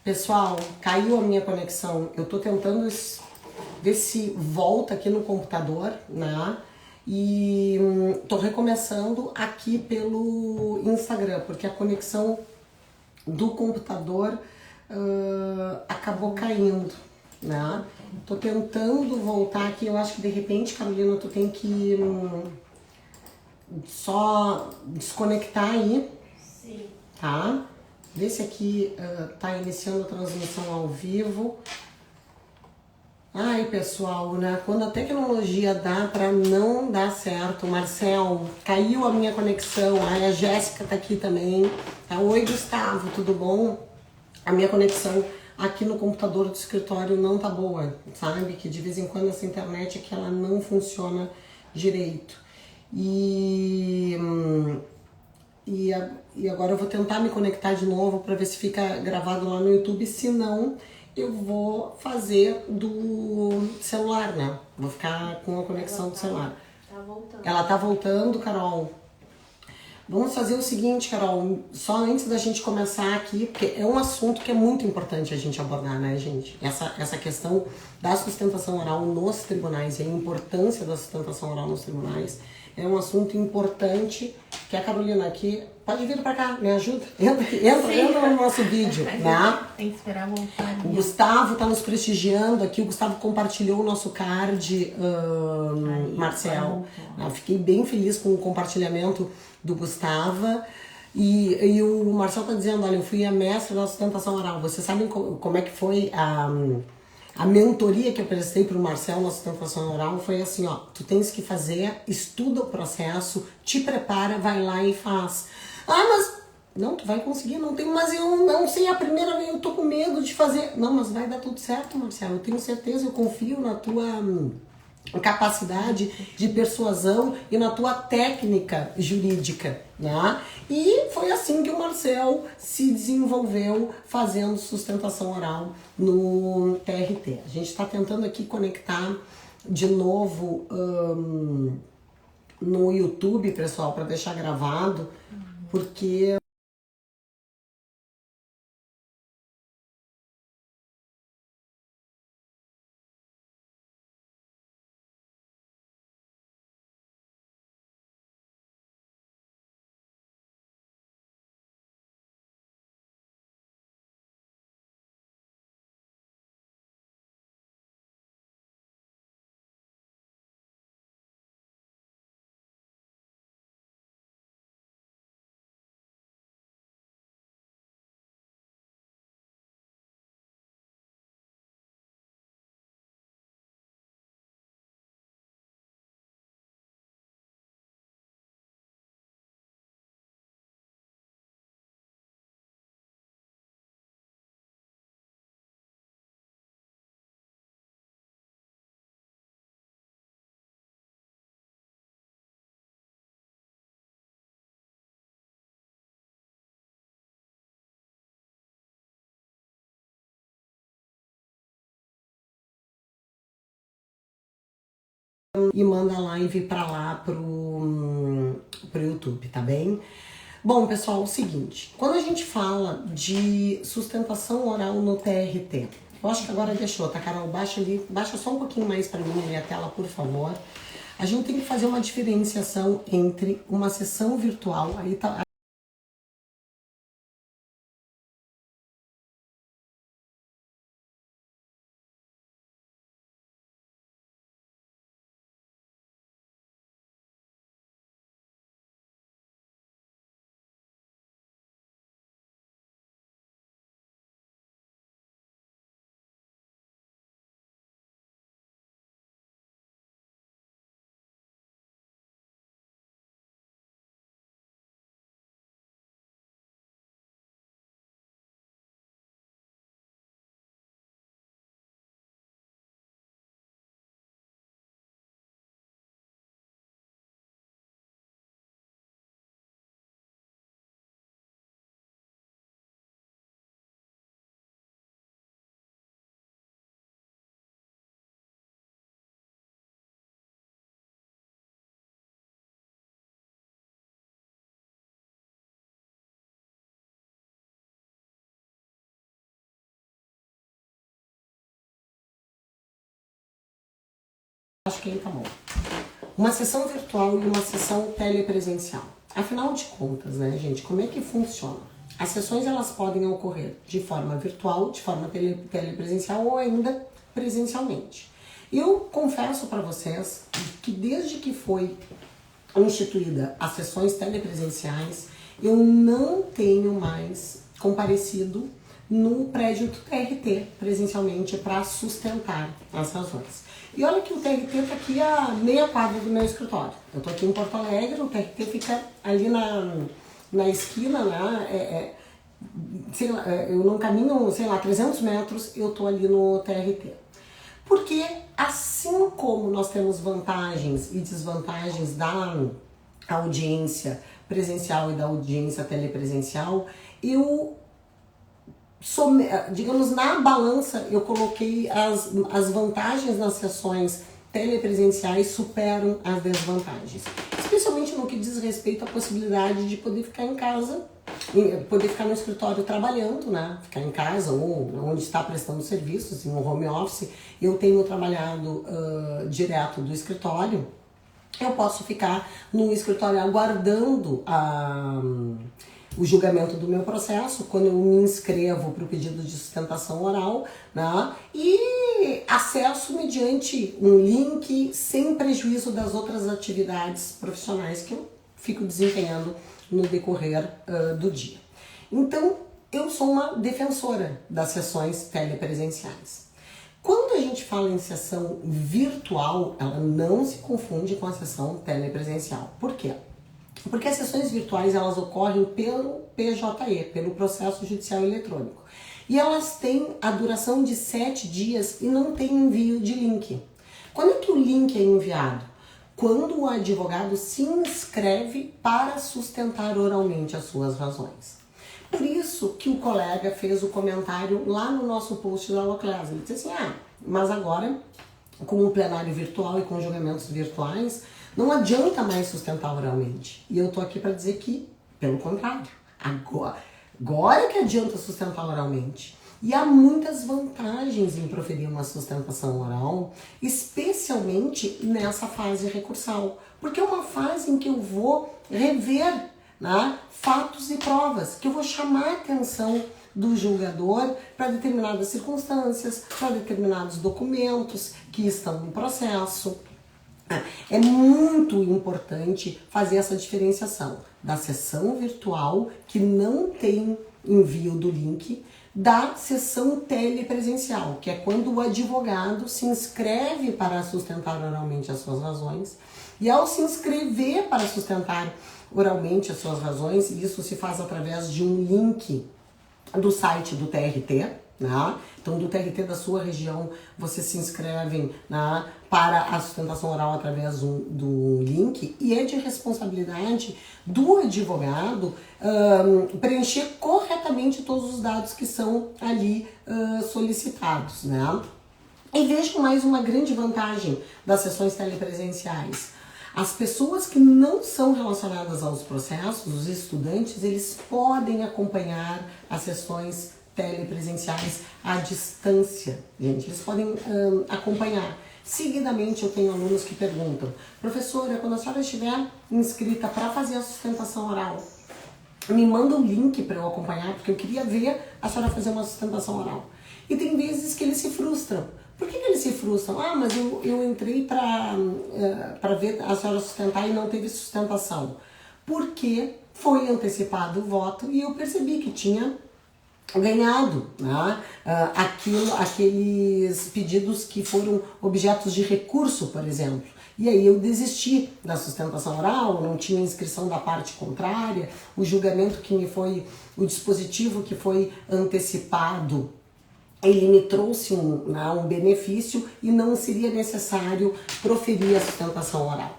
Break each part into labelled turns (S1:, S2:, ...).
S1: Pessoal, caiu a minha conexão. Eu tô tentando ver se volta aqui no computador, né? E tô recomeçando aqui pelo Instagram, porque a conexão do computador acabou caindo, né? Tô tentando voltar aqui. Eu acho que de repente, Carolina, tu tem que só desconectar aí.
S2: Sim.
S1: Tá? Vê se aqui tá iniciando a transmissão ao vivo. Ai, pessoal, né? Quando a tecnologia dá pra não dar certo. Marcel, caiu a minha conexão. Ai, a Jéssica tá aqui também. Oi, Gustavo, tudo bom? A minha conexão aqui no computador do escritório não tá boa, sabe? Que de vez em quando essa internet aqui ela não funciona direito. E agora eu vou tentar me conectar de novo para ver se fica gravado lá no YouTube. Se não, eu vou fazer do celular, né? Vou ficar com a conexão do celular.
S2: Tá voltando.
S1: Ela tá voltando, Carol. Vamos fazer o seguinte, Carol, só antes da gente começar aqui, porque é um assunto que é muito importante a gente abordar, né, gente? Essa questão da sustentação oral nos tribunais e a importância da sustentação oral nos tribunais é um assunto importante que a Carolina aqui pode vir pra cá, me ajuda, entra no nosso vídeo, né?
S2: Tem que esperar voltar.
S1: O Gustavo tá nos prestigiando aqui, o Gustavo compartilhou o nosso card, Marcel. Eu fiquei bem feliz com o compartilhamento do Gustavo. E o Marcel tá dizendo, olha, eu fui a mestra da sustentação oral. Vocês sabem como é que foi a mentoria que eu prestei pro Marcel na sustentação oral? Foi assim, ó, tu tens que fazer, estuda o processo, te prepara, vai lá e faz. Ah, mas não, tu vai conseguir, não tem, mas eu não sei, a primeira vez eu tô com medo de fazer. Não, mas vai dar tudo certo, Marcelo, eu tenho certeza, eu confio na tua capacidade de persuasão e na tua técnica jurídica, né? E foi assim que o Marcel se desenvolveu fazendo sustentação oral no TRT. A gente está tentando aqui conectar de novo no YouTube, pessoal, para deixar gravado, porque e manda a live pra lá pro YouTube, tá bem? Bom, pessoal, é o seguinte, quando a gente fala de sustentação oral no TRT, eu acho que agora deixou, tá, Carol? Baixa só um pouquinho mais pra mim ali a tela, por favor. A gente tem que fazer uma diferenciação entre uma sessão virtual, aí tá, quem tá bom. Uma sessão virtual e uma sessão telepresencial. Afinal de contas, né, gente, como é que funciona? As sessões, elas podem ocorrer de forma virtual, de forma telepresencial ou ainda presencialmente. Eu confesso para vocês que desde que foi instituída as sessões telepresenciais, eu não tenho mais comparecido no prédio do TRT presencialmente para sustentar as razões. E olha que o TRT está aqui a meia quadra do meu escritório. Eu estou aqui em Porto Alegre, o TRT fica ali na esquina, né? Sei lá, eu não caminho, sei lá, 300 metros, eu estou ali no TRT. Porque assim como nós temos vantagens e desvantagens da audiência presencial e da audiência telepresencial, eu, digamos, na balança eu coloquei as vantagens nas sessões telepresenciais superam as desvantagens. Especialmente no que diz respeito à possibilidade de poder ficar em casa, poder ficar no escritório trabalhando, né? Ficar em casa ou onde está prestando serviços, em um home office. Eu tenho trabalhado direto do escritório. Eu posso ficar no escritório aguardando o julgamento do meu processo, quando eu me inscrevo para o pedido de sustentação oral, né? E acesso mediante um link sem prejuízo das outras atividades profissionais que eu fico desempenhando no decorrer do dia. Então, eu sou uma defensora das sessões telepresenciais. Quando a gente fala em sessão virtual, ela não se confunde com a sessão telepresencial. Por quê? Porque as sessões virtuais, elas ocorrem pelo PJE, pelo Processo Judicial Eletrônico. E elas têm a duração de 7 dias e não tem envio de link. Quando é que o link é enviado? Quando o advogado se inscreve para sustentar oralmente as suas razões. Por isso que o colega fez o comentário lá no nosso post da Loclasa. Ele disse assim, mas agora, com o plenário virtual e com julgamentos virtuais, não adianta mais sustentar oralmente. E eu tô aqui para dizer que, pelo contrário, agora que adianta sustentar oralmente. E há muitas vantagens em proferir uma sustentação oral, especialmente nessa fase recursal. Porque é uma fase em que eu vou rever, né, fatos e provas, que eu vou chamar a atenção do julgador para determinadas circunstâncias, para determinados documentos que estão no processo. É muito importante fazer essa diferenciação da sessão virtual, que não tem envio do link, da sessão telepresencial, que é quando o advogado se inscreve para sustentar oralmente as suas razões, e ao se inscrever para sustentar oralmente as suas razões, isso se faz através de um link do site do TRT, né? Então, do TRT da sua região, você se inscreve, né, para a sustentação oral através do link, e é de responsabilidade do advogado preencher corretamente todos os dados que são ali solicitados, né? E vejo mais uma grande vantagem das sessões telepresenciais. As pessoas que não são relacionadas aos processos, os estudantes, eles podem acompanhar as sessões telepresenciais à distância, gente. Eles podem acompanhar. Seguidamente, eu tenho alunos que perguntam, professora, quando a senhora estiver inscrita para fazer a sustentação oral, me manda um link para eu acompanhar, porque eu queria ver a senhora fazer uma sustentação oral. E tem vezes que eles se frustram. Por que eles se frustram? Mas eu entrei para ver a senhora sustentar e não teve sustentação. Porque foi antecipado o voto e eu percebi que tinha ganhado, né, aqueles pedidos que foram objetos de recurso, por exemplo. E aí eu desisti da sustentação oral, não tinha inscrição da parte contrária, o julgamento que me foi, o dispositivo que foi antecipado, ele me trouxe um benefício e não seria necessário proferir a sustentação oral.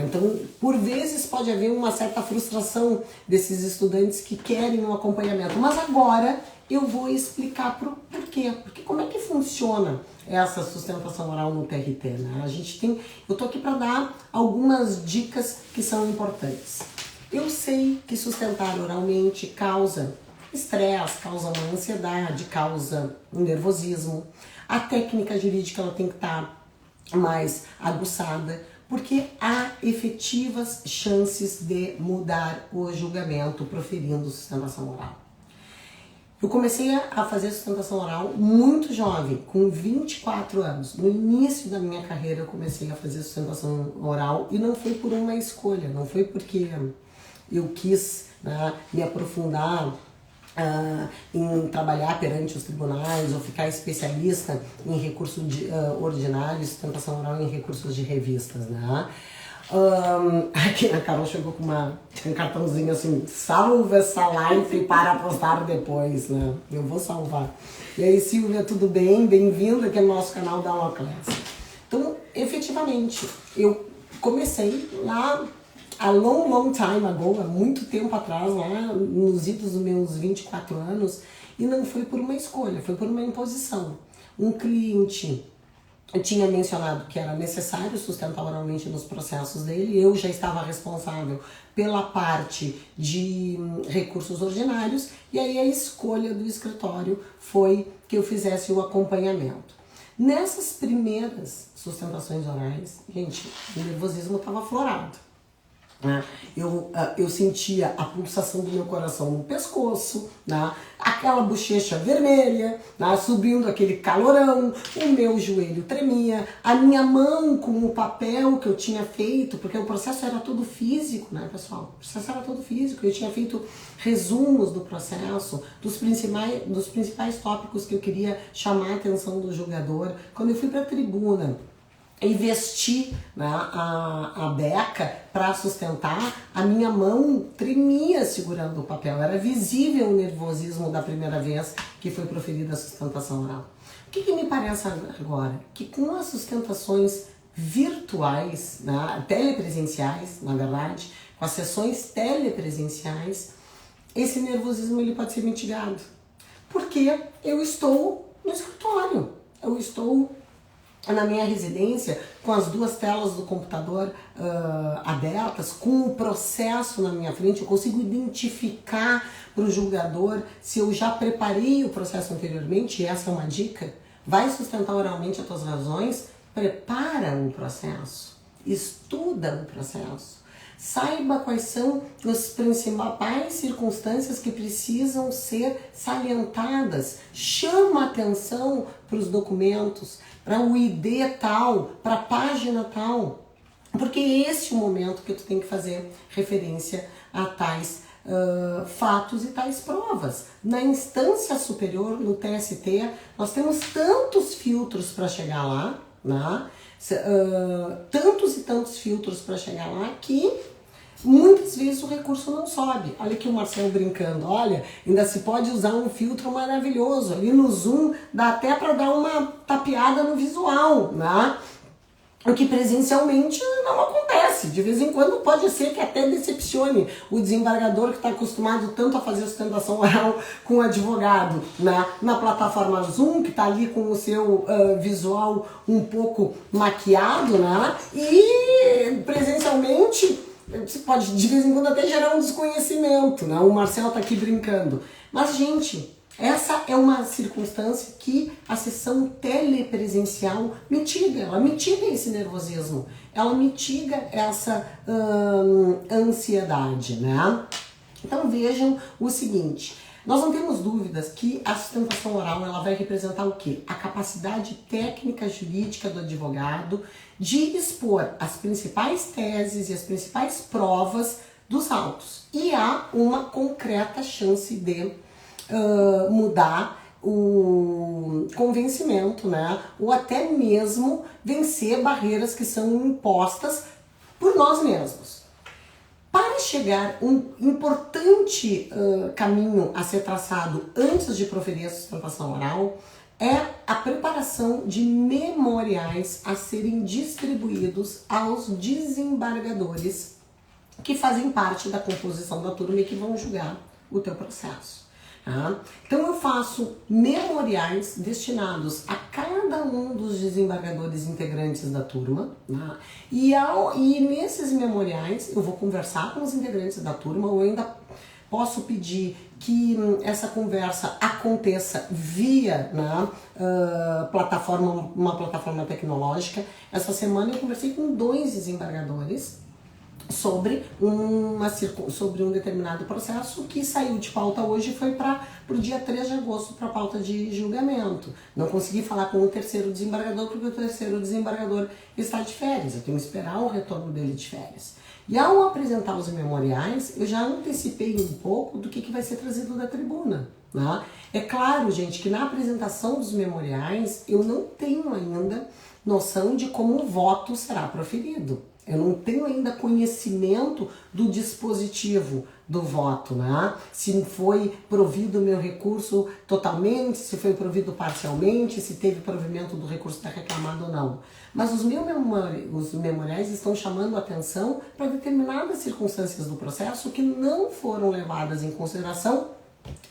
S1: Então, por vezes pode haver uma certa frustração desses estudantes que querem um acompanhamento, mas agora eu vou explicar por quê. Porque como é que funciona essa sustentação oral no TRT, né? Eu tô aqui para dar algumas dicas que são importantes. Eu sei que sustentar oralmente causa estresse, causa uma ansiedade, causa um nervosismo. A técnica jurídica ela tem que estar mais aguçada, porque há efetivas chances de mudar o julgamento proferindo sustentação oral. Eu comecei a fazer sustentação oral muito jovem, com 24 anos. No início da minha carreira eu comecei a fazer sustentação oral e não foi por uma escolha, não foi porque eu quis, né, me aprofundar em trabalhar perante os tribunais ou ficar especialista em recurso ordinário, sustentação oral em recursos de revistas, né? Aqui a Carol chegou com um cartãozinho assim: salva essa live para postar depois, né? Eu vou salvar. E aí, Silvia, tudo bem? Bem-vinda aqui no nosso canal da Law Class. Então, efetivamente, eu comecei lá a long time ago, há muito tempo atrás, lá nos idos dos meus 24 anos, e não foi por uma escolha, foi por uma imposição. Um cliente tinha mencionado que era necessário sustentar oralmente nos processos dele, eu já estava responsável pela parte de recursos ordinários, e aí a escolha do escritório foi que eu fizesse o acompanhamento. Nessas primeiras sustentações orais, gente, o nervosismo estava aflorado. Eu sentia a pulsação do meu coração no pescoço, né? Aquela bochecha vermelha, né? Subindo aquele calorão, o meu joelho tremia, a minha mão com o papel que eu tinha feito, porque o processo era todo físico, né, pessoal? O processo era todo físico, eu tinha feito resumos do processo, dos principais tópicos que eu queria chamar a atenção do julgador. Quando eu fui para a tribuna e vesti, né, a beca para sustentar, a minha mão tremia segurando o papel. Era visível o nervosismo da primeira vez que foi proferida a sustentação oral. O que me parece agora? Que com as sustentações virtuais, né, telepresenciais, na verdade, com as sessões telepresenciais, esse nervosismo ele pode ser mitigado. Porque eu estou no escritório, eu estou na minha residência, com as duas telas do computador abertas, com o processo na minha frente, eu consigo identificar para o julgador se eu já preparei o processo anteriormente, e essa é uma dica. Vai sustentar oralmente as tuas razões, prepara o processo, estuda o processo. Saiba quais são as principais circunstâncias que precisam ser salientadas. Chama atenção para os documentos, para o ID tal, para a página tal. Porque esse é o momento que tu tem que fazer referência a tais fatos e tais provas. Na instância superior, no TST, nós temos tantos filtros para chegar lá, né? Tantos e tantos filtros para chegar lá que muitas vezes o recurso não sobe. Olha aqui o Marcelo brincando, olha, ainda se pode usar um filtro maravilhoso, ali no Zoom dá até para dar uma tapeada no visual, né? O que presencialmente não acontece. De vez em quando pode ser que até decepcione o desembargador que está acostumado tanto a fazer sustentação oral com o advogado, né? Na plataforma Zoom, que está ali com o seu visual um pouco maquiado, né? E presencialmente você pode de vez em quando até gerar um desconhecimento, né? O Marcelo tá aqui brincando. Mas, gente, essa é uma circunstância que a sessão telepresencial mitiga. Ela mitiga esse nervosismo. Ela mitiga essa ansiedade, né? Então, vejam o seguinte. Nós não temos dúvidas que a sustentação oral ela vai representar o quê? A capacidade técnica jurídica do advogado de expor as principais teses e as principais provas dos autos. E há uma concreta chance de mudar o convencimento, né? Ou até mesmo vencer barreiras que são impostas por nós mesmos. Para chegar, um importante caminho a ser traçado antes de proferir a sustentação oral é a preparação de memoriais a serem distribuídos aos desembargadores que fazem parte da composição da turma e que vão julgar o teu processo. Tá? Então eu faço memoriais destinados a cada um dos desembargadores integrantes da turma, tá? E nesses memoriais eu vou conversar com os integrantes da turma ou ainda posso pedir que essa conversa aconteça via, né, uma plataforma tecnológica. Essa semana eu conversei com 2 desembargadores sobre um determinado processo que saiu de pauta hoje e foi para o dia 3 de agosto para pauta de julgamento. Não consegui falar com o terceiro desembargador porque o terceiro desembargador está de férias, eu tenho que esperar o retorno dele de férias. E ao apresentar os memoriais, eu já antecipei um pouco do que vai ser trazido da tribuna, né? É claro, gente, que na apresentação dos memoriais eu não tenho ainda noção de como o voto será proferido. Eu não tenho ainda conhecimento do dispositivo do voto, né? Se foi provido o meu recurso totalmente, se foi provido parcialmente, se teve provimento do recurso da reclamada ou não. Mas os memoriais estão chamando atenção para determinadas circunstâncias do processo que não foram levadas em consideração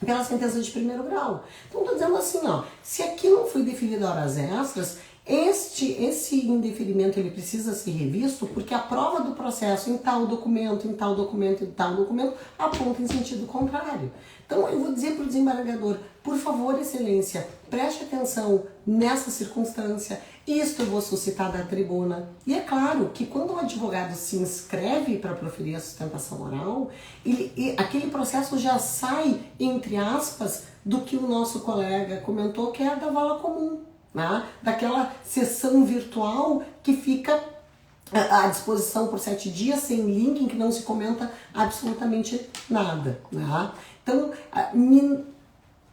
S1: pela sentença de primeiro grau. Então, estou dizendo assim, ó, se aqui não foi definido horas extras, esse indeferimento ele precisa ser revisto porque a prova do processo em tal documento, em tal documento, em tal documento aponta em sentido contrário. Então eu vou dizer para o desembargador, por favor, excelência, preste atenção nessa circunstância, isto eu vou suscitar da tribuna. E é claro que quando o advogado se inscreve para proferir a sustentação oral, aquele processo já sai, entre aspas, do que o nosso colega comentou, que é a da vala comum. Né? Daquela sessão virtual que fica à disposição por 7 dias, sem link, em que não se comenta absolutamente nada. Né? Então,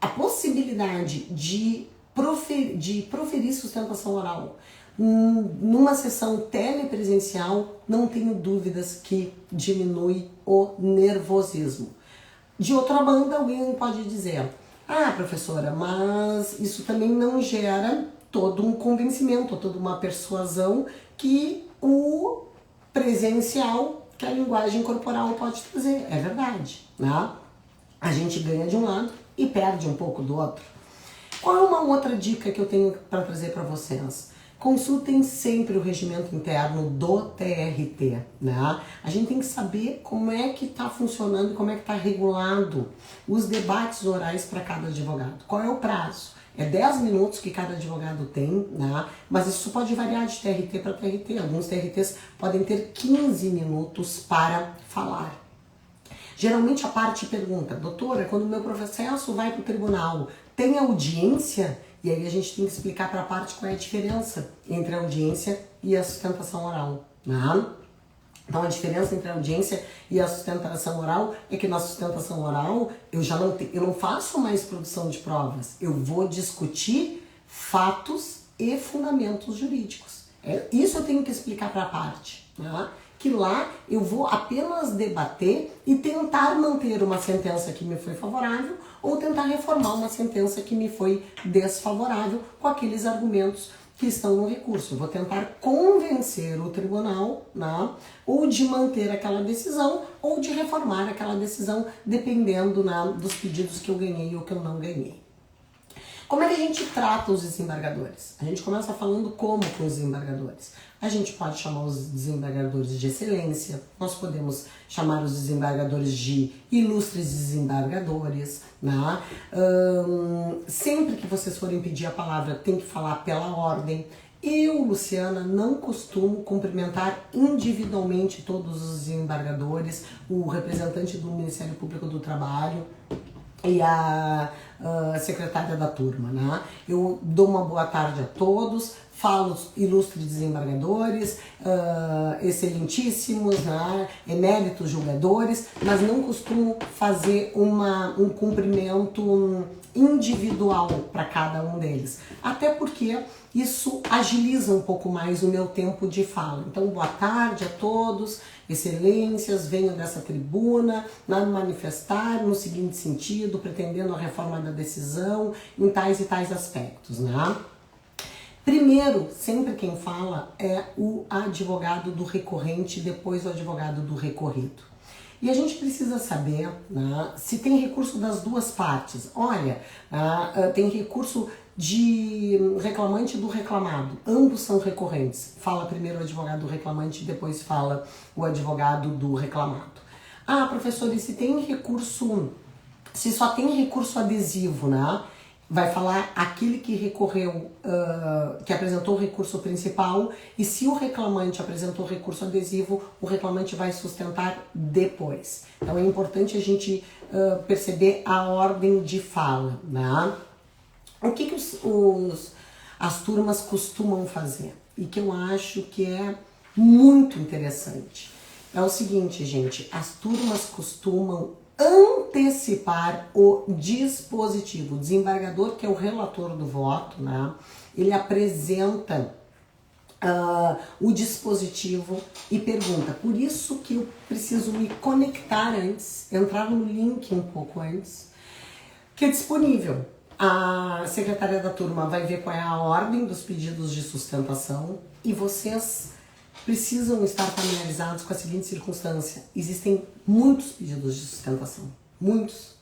S1: a possibilidade de proferir sustentação oral numa sessão telepresencial, não tenho dúvidas que diminui o nervosismo. De outra banda, alguém pode dizer: ah, professora, mas isso também não gera todo um convencimento, toda uma persuasão que o presencial, que a linguagem corporal pode trazer. É verdade, né? A gente ganha de um lado e perde um pouco do outro. Qual é uma outra dica que eu tenho para trazer para vocês? Consultem sempre o regimento interno do TRT, né? A gente tem que saber como é que está funcionando, como é que está regulado os debates orais para cada advogado. Qual é o prazo? É 10 minutos que cada advogado tem, né? Mas isso pode variar de TRT para TRT. Alguns TRTs podem ter 15 minutos para falar. Geralmente a parte pergunta: doutora, quando o meu processo vai para o tribunal, tem audiência? E aí a gente tem que explicar para a parte qual é a diferença entre a audiência e a sustentação oral, né? Então a diferença entre a audiência e a sustentação oral é que na sustentação oral eu não faço mais produção de provas, eu vou discutir fatos e fundamentos jurídicos. Isso eu tenho que explicar para a parte, né? Que lá eu vou apenas debater e tentar manter uma sentença que me foi favorável ou tentar reformar uma sentença que me foi desfavorável com aqueles argumentos que estão no recurso. Eu vou tentar convencer o tribunal, né, ou de manter aquela decisão ou de reformar aquela decisão, dependendo, né, dos pedidos que eu ganhei ou que eu não ganhei. Como é que a gente trata os desembargadores? A gente começa falando como com os desembargadores. A gente pode chamar os desembargadores de excelência, nós podemos chamar os desembargadores de ilustres desembargadores, né? Sempre que vocês forem pedir a palavra, tem que falar pela ordem. Eu, Luciana, não costumo cumprimentar individualmente todos os desembargadores, o representante do Ministério Público do Trabalho e a secretária da turma, né? Eu dou uma boa tarde a todos, falo ilustres desembargadores, excelentíssimos, né? Eméritos julgadores, mas não costumo fazer um cumprimento individual para cada um deles, até porque isso agiliza um pouco mais o meu tempo de fala. Então, boa tarde a todos, excelências, venho dessa tribuna manifestar no seguinte sentido, pretendendo a reforma da decisão em tais e tais aspectos, né? Primeiro, sempre quem fala é o advogado do recorrente, depois o advogado do recorrido. E a gente precisa saber, né, se tem recurso das duas partes. Olha, tem recurso de reclamante e do reclamado. Ambos são recorrentes. Fala primeiro o advogado do reclamante, depois fala o advogado do reclamado. Ah, professor, e se tem recurso, se só tem recurso adesivo, né? Vai falar aquele que recorreu, que apresentou o recurso principal, e se o reclamante apresentou recurso adesivo, o reclamante vai sustentar depois. Então é importante a gente perceber a ordem de fala, né? O que as turmas costumam fazer e que eu acho que é muito interessante é o seguinte, gente, as turmas costumam antecipar o dispositivo. O desembargador, que é o relator do voto, né, ele apresenta o dispositivo e pergunta. Por isso que eu preciso me conectar antes, entrar no link um pouco antes, que é disponível. A secretária da turma vai ver qual é a ordem dos pedidos de sustentação e vocês precisam estar familiarizados com a seguinte circunstância. Existem muitos pedidos de sustentação. Muitos.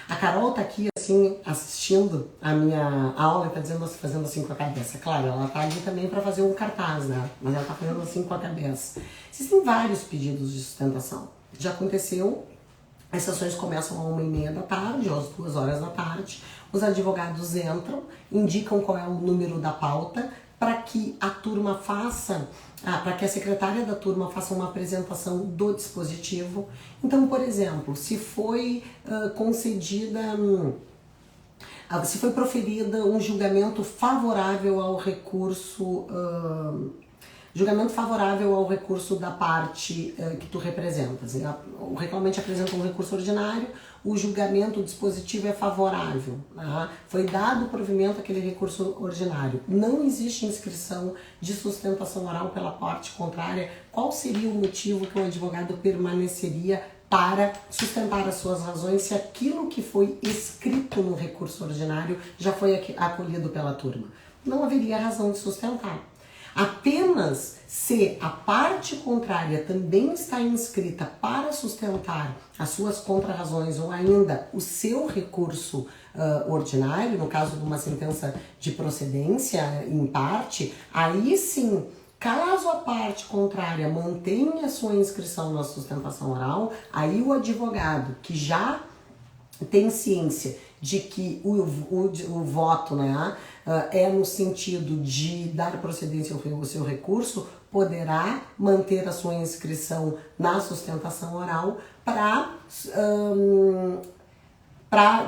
S1: A Carol tá aqui, assim, assistindo a minha aula e tá dizendo, fazendo assim com a cabeça. Claro, ela tá ali também para fazer um cartaz, né? Mas ela tá fazendo assim com a cabeça. Existem vários pedidos de sustentação. Já aconteceu. As sessões começam às 1h30 da tarde, ou às 2 horas da tarde. Os advogados entram, indicam qual é o número da pauta, para que a turma faça, para que a secretária da turma faça uma apresentação do dispositivo. Então, por exemplo, se foi se foi proferida um julgamento favorável ao recurso, da parte que tu representas. O reclamante apresenta um recurso ordinário, o julgamento, o dispositivo é favorável. Né? Foi dado provimento àquele recurso ordinário. Não existe inscrição de sustentação oral pela parte contrária. Qual seria o motivo que o advogado permaneceria para sustentar as suas razões se aquilo que foi escrito no recurso ordinário já foi acolhido pela turma? Não haveria razão de sustentar. Apenas se a parte contrária também está inscrita para sustentar as suas contrarrazões ou ainda o seu recurso ordinário, no caso de uma sentença de procedência em parte, aí sim, caso a parte contrária mantenha a sua inscrição na sustentação oral, aí o advogado que já tem ciência de que o voto, né, é no sentido de dar procedência ao seu recurso, poderá manter a sua inscrição na sustentação oral para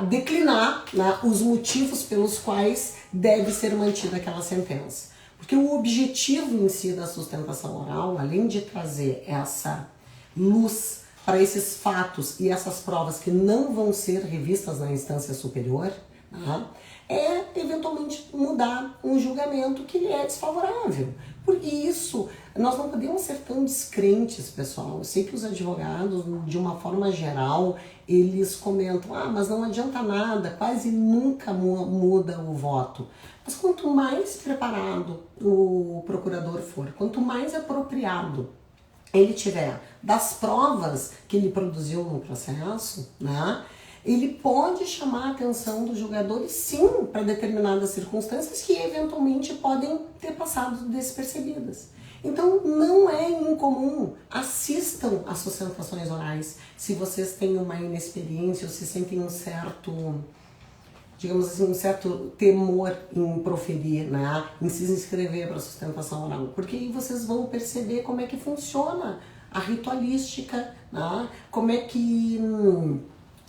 S1: declinar, né, os motivos pelos quais deve ser mantida aquela sentença. Porque o objetivo em si da sustentação oral, além de trazer essa luz para esses fatos e essas provas que não vão ser revistas na instância superior, né, é eventualmente mudar um julgamento que lhe é desfavorável. Por isso, nós não podemos ser tão descrentes, pessoal. Eu sei que os advogados, de uma forma geral, eles comentam, mas não adianta nada, quase nunca muda o voto. Mas quanto mais preparado o procurador for, quanto mais apropriado ele tiver das provas que ele produziu no processo, né, ele pode chamar a atenção dos julgadores, sim, para determinadas circunstâncias que eventualmente podem ter passado despercebidas. Então, não é incomum, assistam às sustentações orais se vocês têm uma inexperiência ou se sentem um certo, digamos assim, um certo temor em proferir, né, em se inscrever para a sustentação oral, porque aí vocês vão perceber como é que funciona a ritualística, né, como é que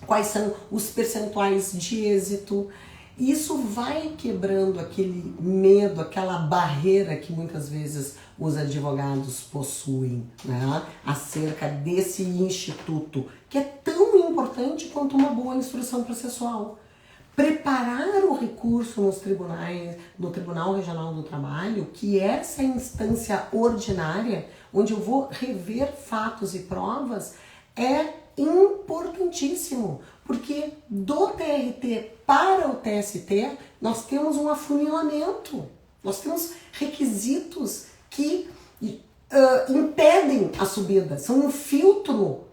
S1: quais são os percentuais de êxito. Isso vai quebrando aquele medo, aquela barreira que muitas vezes os advogados possuem, né, acerca desse instituto, que é tão importante quanto uma boa instrução processual. Preparar o recurso nos tribunais, no Tribunal Regional do Trabalho, que é essa instância ordinária, onde eu vou rever fatos e provas, é importantíssimo, porque do TRT para o TST nós temos um afunilamento, nós temos requisitos que impedem a subida, são um filtro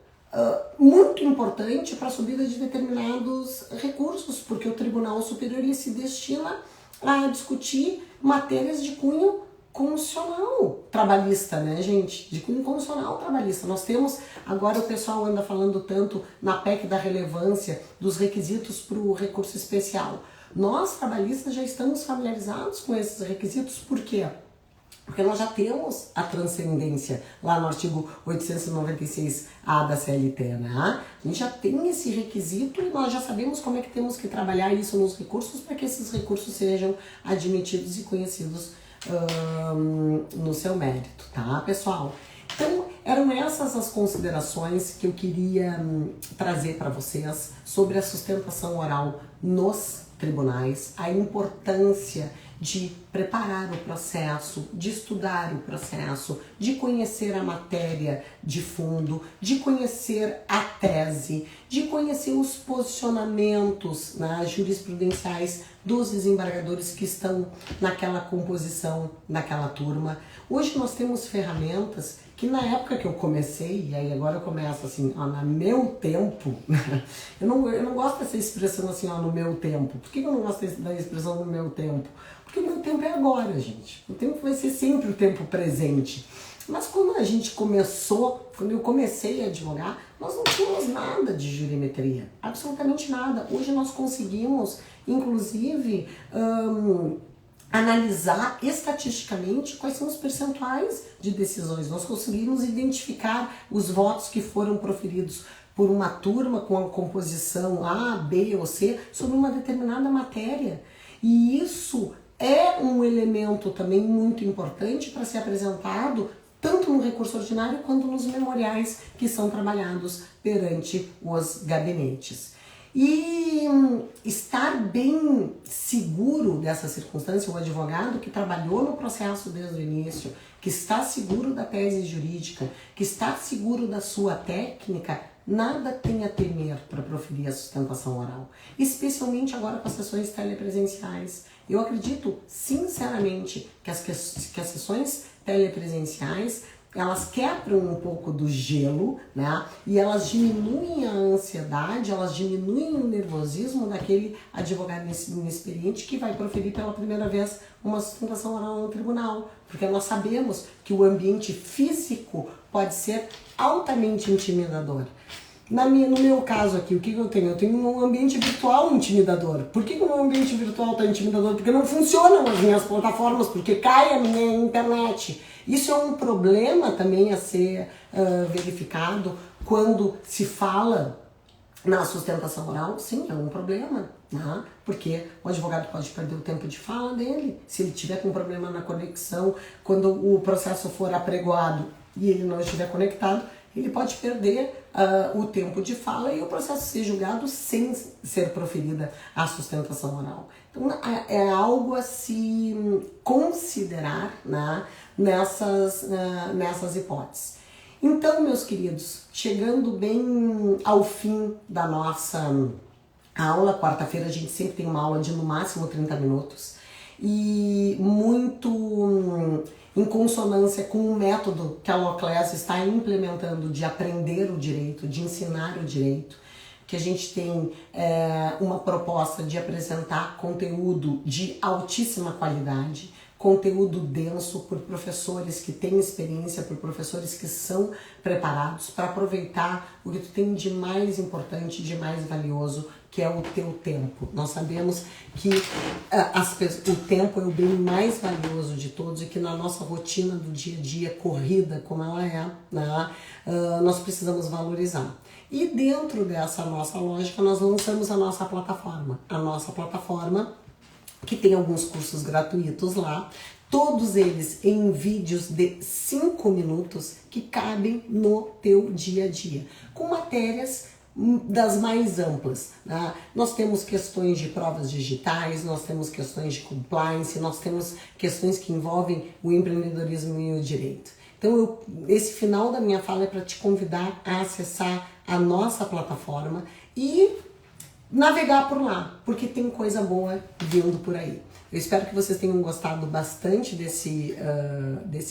S1: muito importante para a subida de determinados recursos, porque o Tribunal Superior ele se destina a discutir matérias de cunho constitucional trabalhista, né, gente? De cunho constitucional trabalhista. Nós temos, agora o pessoal anda falando tanto na PEC da relevância dos requisitos para o recurso especial. Nós, trabalhistas, já estamos familiarizados com esses requisitos, por quê? Porque nós já temos a transcendência lá no artigo 896-A da CLT, né? A gente já tem esse requisito e nós já sabemos como é que temos que trabalhar isso nos recursos para que esses recursos sejam admitidos e conhecidos no seu mérito, tá, pessoal? Então, eram essas as considerações que eu queria trazer para vocês sobre a sustentação oral nos tribunais, a importância de preparar o processo, de estudar o processo, de conhecer a matéria de fundo, de conhecer a tese, de conhecer os posicionamentos, né, jurisprudenciais dos desembargadores que estão naquela composição, naquela turma. Hoje nós temos ferramentas que na época que eu comecei, e aí agora eu começo assim, ó, no meu tempo, eu não gosto dessa expressão assim, ó, no meu tempo. Por que eu não gosto da expressão no meu tempo? Porque o meu tempo é agora, gente. O tempo vai ser sempre o tempo presente. Mas quando a gente começou, quando eu comecei a advogar, nós não tínhamos nada de jurimetria, absolutamente nada. Hoje nós conseguimos, inclusive, analisar estatisticamente quais são os percentuais de decisões. Nós conseguimos identificar os votos que foram proferidos por uma turma com a composição A, B ou C sobre uma determinada matéria. E isso é um elemento também muito importante para ser apresentado tanto no recurso ordinário quanto nos memoriais que são trabalhados perante os gabinetes. E estar bem seguro dessa circunstância, o advogado que trabalhou no processo desde o início, que está seguro da tese jurídica, que está seguro da sua técnica, nada tem a temer para proferir a sustentação oral, especialmente agora com as sessões telepresenciais. Eu acredito, sinceramente, que as sessões telepresenciais, elas quebram um pouco do gelo, né? E elas diminuem a ansiedade, elas diminuem o nervosismo daquele advogado inexperiente que vai proferir pela primeira vez uma sustentação oral no tribunal. Porque nós sabemos que o ambiente físico pode ser altamente intimidador. No meu caso aqui, o que eu tenho? Eu tenho um ambiente virtual intimidador. Por que o meu ambiente virtual está intimidador? Porque não funcionam as minhas plataformas, porque cai a minha internet. Isso é um problema também a ser verificado quando se fala na sustentação oral. Sim, é um problema, né? Porque o advogado pode perder o tempo de fala dele. Se ele tiver com problema na conexão, quando o processo for apregoado e ele não estiver conectado, ele pode perder o tempo de fala e o processo ser julgado sem ser proferida a sustentação oral. Então, é algo a se considerar, né, nessas hipóteses. Então, meus queridos, chegando bem ao fim da nossa aula, quarta-feira a gente sempre tem uma aula de no máximo 30 minutos e muito em consonância com o método que a Loclés está implementando de aprender o direito, de ensinar o direito, que a gente tem uma proposta de apresentar conteúdo de altíssima qualidade, conteúdo denso por professores que têm experiência, por professores que são preparados para aproveitar o que tu tem de mais importante, de mais valioso, que é o teu tempo. Nós sabemos que o tempo é o bem mais valioso de todos e que na nossa rotina do dia a dia, corrida como ela é, né, nós precisamos valorizar. E dentro dessa nossa lógica, nós lançamos a nossa plataforma. A nossa plataforma, que tem alguns cursos gratuitos lá, todos eles em vídeos de 5 minutos que cabem no teu dia a dia, com matérias das mais amplas, né? Nós temos questões de provas digitais, nós temos questões de compliance, nós temos questões que envolvem o empreendedorismo e o direito. Então, esse final da minha fala é para te convidar a acessar a nossa plataforma e navegar por lá, porque tem coisa boa vindo por aí. Eu espero que vocês tenham gostado bastante desse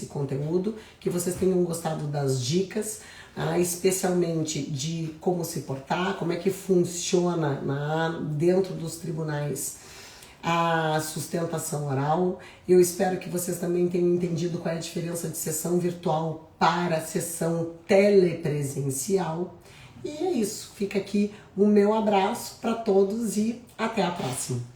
S1: conteúdo, que vocês tenham gostado das dicas, especialmente de como se portar, como é que funciona dentro dos tribunais a sustentação oral. Eu espero que vocês também tenham entendido qual é a diferença de sessão virtual para sessão telepresencial. E é isso, fica aqui o meu abraço para todos e até a próxima.